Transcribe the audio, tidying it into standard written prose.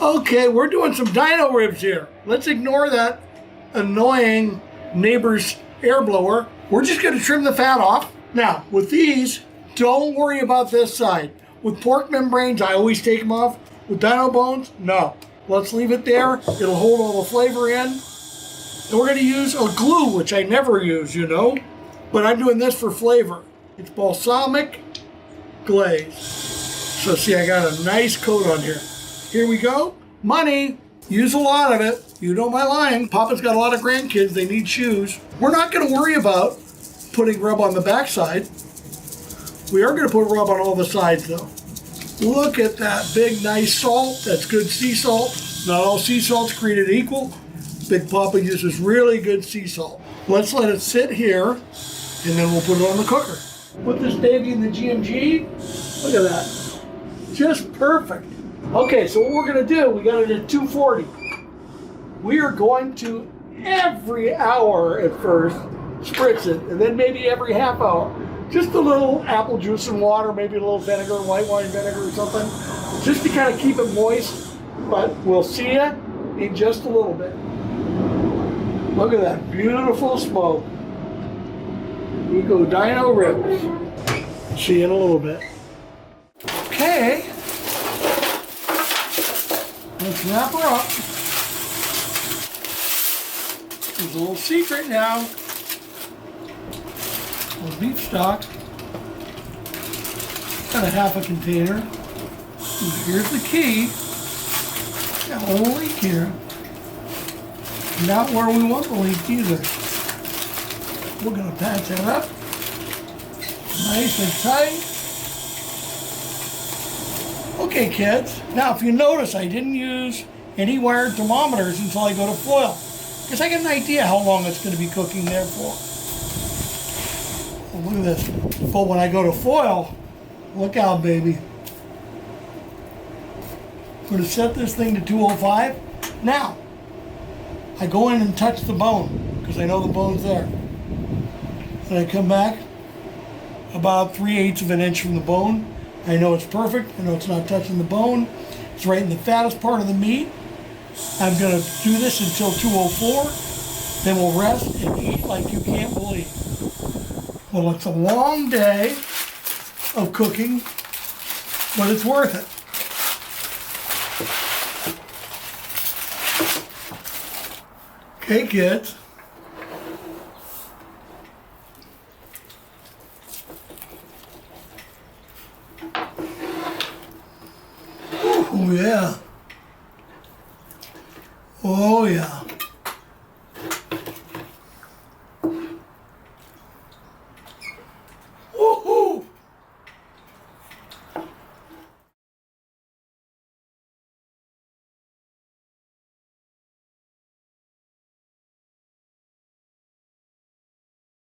Okay, we're doing some dino ribs here. Let's ignore that annoying neighbor's air blower. We're just gonna trim the fat off. Now, with these, don't worry about this side. With pork membranes, I always take them off. With dino bones, no. Let's leave it there. It'll hold all the flavor in. And we're gonna use a glue, which I never use, you know, but I'm doing this for flavor. It's balsamic glaze. So see, I got a nice coat on here. Here we go. Money. Use a lot of it. You know my line. Papa's got a lot of grandkids. They need shoes. We're not going to worry about putting rub on the backside. We are going to put rub on all the sides, though. Look at that big, nice salt. That's good sea salt. Not all sea salt's created equal. Big Papa uses really good sea salt. Let's let it sit here, and then we'll put it on the cooker. Put this baby in the GMG. Look at that. Just perfect. Okay, so what we're going to do, we got it at 240. We are going to, every hour at first, spritz it, and then maybe every half hour. Just a little apple juice and water, maybe a little vinegar, white wine vinegar or something, just to kind of keep it moist. But we'll see you in just a little bit. Look at that beautiful smoke. Eco Dino ribs. See you in a little bit. Okay. Let's wrap her up. There's a little secret now. A little beef stock. Got a half a container. And here's the key. Got a little leak here. Not where we want the leak either. We're going to patch that up. Nice and tight. Okay, kids. Now, if you notice, I didn't use any wired thermometers until I go to foil, because I get an idea how long it's going to be cooking there for. Well, look at this. But when I go to foil, look out, baby. I'm going to set this thing to 205. Now, I go in and touch the bone, because I know the bone's there. And I come back about 3/8 of an inch from the bone. I know it's perfect. I know it's not touching the bone. It's right in the fattest part of the meat. I'm going to do this until 204. Then we'll rest and eat like you can't believe. Well, it's a long day of cooking, but it's worth it. Okay, kids. Oh, yeah. Oh, yeah.